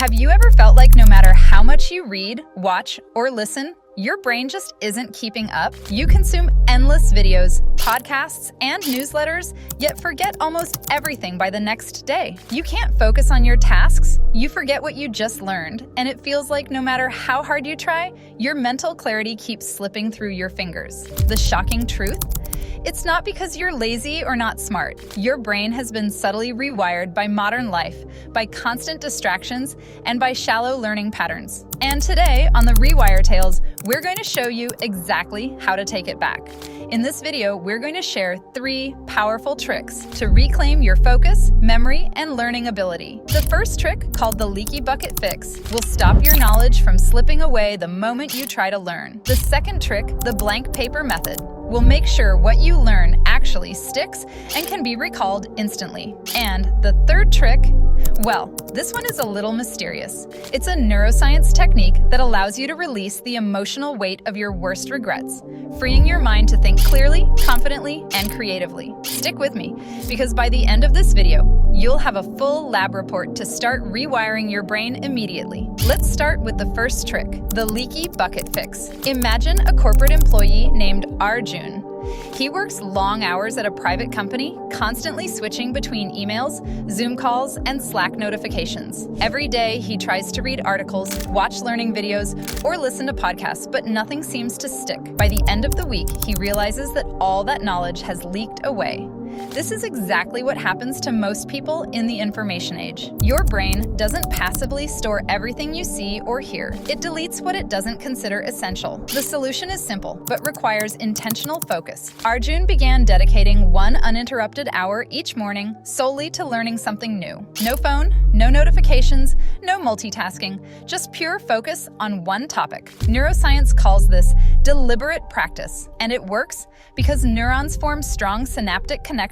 Have you ever felt like no matter how much you read, watch, or listen, your brain just isn't keeping up? You consume endless videos, podcasts, and newsletters, yet forget almost everything by the next day. You can't focus on your tasks, you forget what you just learned, and it feels like no matter how hard you try, your mental clarity keeps slipping through your fingers. The shocking truth? It's not because you're lazy or not smart. Your brain has been subtly rewired by modern life, by constant distractions, and by shallow learning patterns. And today, on the Rewire Tales, we're going to show you exactly how to take it back. In this video, we're going to share 3 powerful tricks to reclaim your focus, memory, and learning ability. The first trick, called the leaky bucket fix, will stop your knowledge from slipping away the moment you try to learn. The second trick, the blank paper method, will make sure what you learn actually sticks and can be recalled instantly. And the third trick, well, this one is a little mysterious. It's a neuroscience technique that allows you to release the emotional weight of your worst regrets, freeing your mind to think clearly, confidently, and creatively. Stick with me, because by the end of this video, you'll have a full lab report to start rewiring your brain immediately. Let's start with the first trick, the leaky bucket fix. Imagine a corporate employee named Arjun. He works long hours at a private company, constantly switching between emails, Zoom calls, and Slack notifications. Every day, he tries to read articles, watch learning videos, or listen to podcasts, but nothing seems to stick. By the end of the week, he realizes that all that knowledge has leaked away. This is exactly what happens to most people in the information age. Your brain doesn't passively store everything you see or hear. It deletes what it doesn't consider essential. The solution is simple, but requires intentional focus. Arjun began dedicating 1 uninterrupted hour each morning solely to learning something new. No phone, no notifications, no multitasking, just pure focus on one topic. Neuroscience calls this deliberate practice, and it works because neurons form strong synaptic connections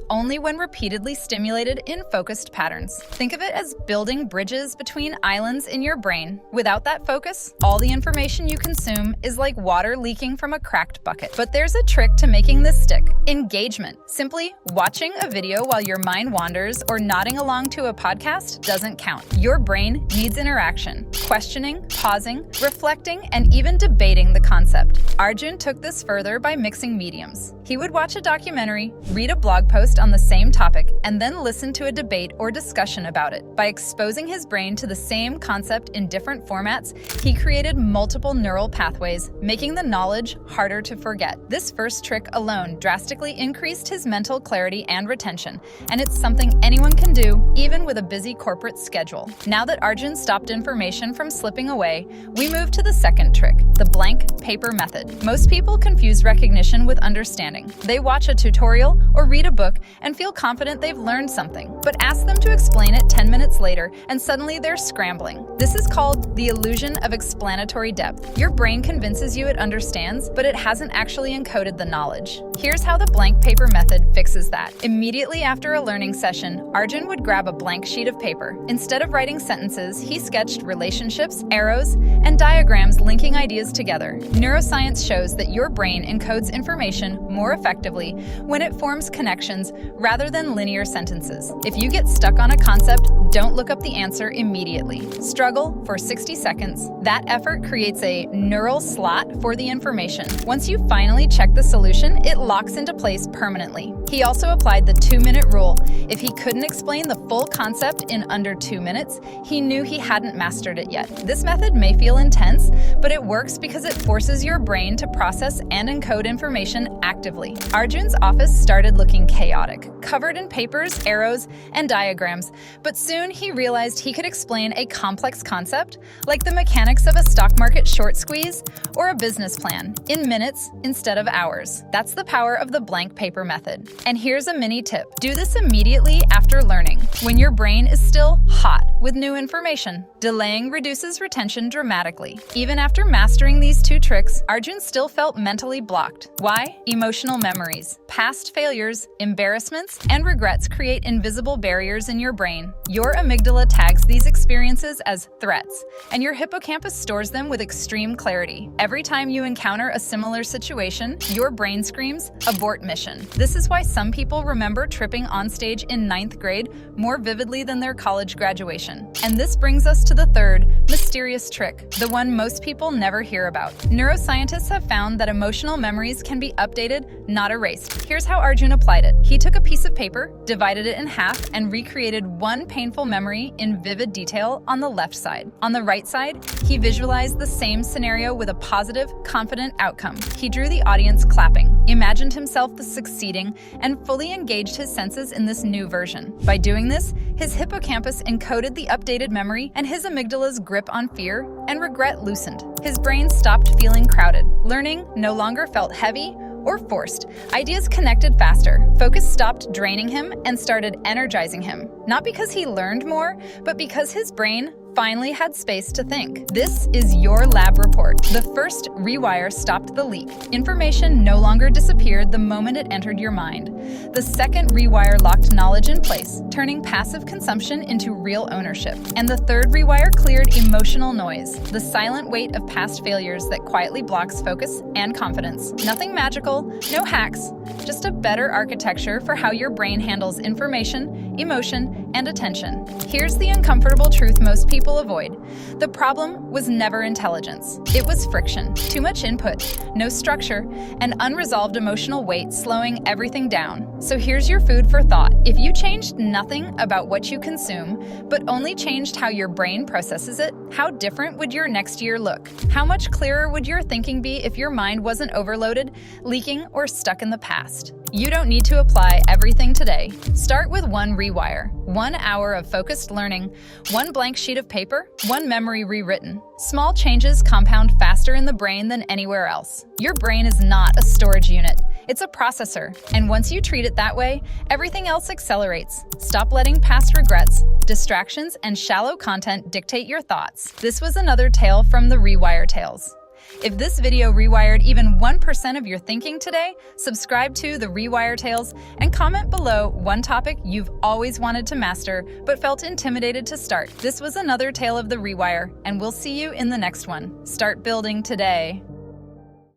only when repeatedly stimulated in focused patterns. Think of it as building bridges between islands in your brain. Without that focus, all the information you consume is like water leaking from a cracked bucket. But there's a trick to making this stick: engagement. Simply watching a video while your mind wanders or nodding along to a podcast doesn't count. Your brain needs interaction, questioning, pausing, reflecting, and even debating the concept. Arjun took this further by mixing mediums. He would watch a documentary, read a blog post on the same topic, and then listen to a debate or discussion about it. By exposing his brain to the same concept in different formats, he created multiple neural pathways, making the knowledge harder to forget. This first trick alone drastically increased his mental clarity and retention, and it's something anyone can do, even with a busy corporate schedule. Now that Arjun stopped information from slipping away, we move to the second trick, the blank paper method. Most people confuse recognition with understanding. They watch a tutorial or read a book and feel confident they've learned something, but ask them to explain it 10 minutes later and suddenly they're scrambling. This is called the illusion of explanatory depth. Your brain convinces you it understands, but it hasn't actually encoded the knowledge. Here's how the blank paper method fixes that. Immediately after a learning session, Arjun would grab a blank sheet of paper. Instead of writing sentences, he sketched relationships, arrows, and diagrams linking ideas together. Neuroscience shows that your brain encodes information more effectively when it forms connections rather than linear sentences. If you get stuck on a concept, don't look up the answer immediately. Struggle for 60 seconds. That effort creates a neural slot for the information. Once you finally check the solution, it locks into place permanently. He also applied the 2-minute rule. If he couldn't explain the full concept in under 2 minutes, he knew he hadn't mastered it yet. This method may feel intense, but it works because it forces your brain to process and encode information actively. Arjun's office started looking chaotic, covered in papers, arrows, and diagrams, but soon he realized he could explain a complex concept, like the mechanics of a stock market short squeeze or a business plan, in minutes instead of hours. That's the power of the blank paper method. And here's a mini tip. Do this immediately after learning, when your brain is still hot with new information. Delaying reduces retention dramatically. Even after mastering these 2 tricks, Arjun still felt mentally blocked. Why? Emotional memories, past failures, embarrassments, and regrets create invisible barriers in your brain. Your amygdala tags these experiences as threats, and your hippocampus stores them with extreme clarity. Every time you encounter a similar situation, your brain screams, "Abort mission." This is why some people remember tripping on stage in 9th grade more vividly than their college graduation. And this brings us to the third mysterious trick, the one most people never hear about. Neuroscientists have found that emotional memories can be updated, not erased. Here's how Arjun applied it. He took a piece of paper, divided it in half, and recreated one painful memory in vivid detail on the left side. On the right side, he visualized the same scenario with a positive, confident outcome. He drew the audience clapping, imagined himself succeeding, and fully engaged his senses in this new version. By doing this, his hippocampus encoded the updated memory, and his amygdala's grip on fear and regret loosened. His brain stopped feeling crowded. Learning no longer felt heavy or forced. Ideas connected faster. Focus stopped draining him and started energizing him. Not because he learned more, but because his brain finally had space to think. This is your lab report. The first rewire stopped the leak. Information no longer disappeared the moment it entered your mind. The second rewire locked knowledge in place, turning passive consumption into real ownership. And the third rewire cleared emotional noise, the silent weight of past failures that quietly blocks focus and confidence. Nothing magical, no hacks, just a better architecture for how your brain handles information, emotion, and attention. Here's the uncomfortable truth most people avoid. The problem was never intelligence. It was friction, too much input, no structure, and unresolved emotional weight slowing everything down. So here's your food for thought. If you changed nothing about what you consume, but only changed how your brain processes it, how different would your next year look? How much clearer would your thinking be if your mind wasn't overloaded, leaking, or stuck in the past? You don't need to apply everything today. Start with one rewire, 1 hour of focused learning, one blank sheet of paper, one memory rewritten. Small changes compound faster in the brain than anywhere else. Your brain is not a storage unit. It's a processor, and once you treat it that way, everything else accelerates. Stop letting past regrets, distractions, and shallow content dictate your thoughts. This was another tale from the Rewire Tales. If this video rewired even 1% of your thinking today, subscribe to the Rewire Tales and comment below one topic you've always wanted to master but felt intimidated to start. This was another tale of the Rewire, and we'll see you in the next one. Start building today.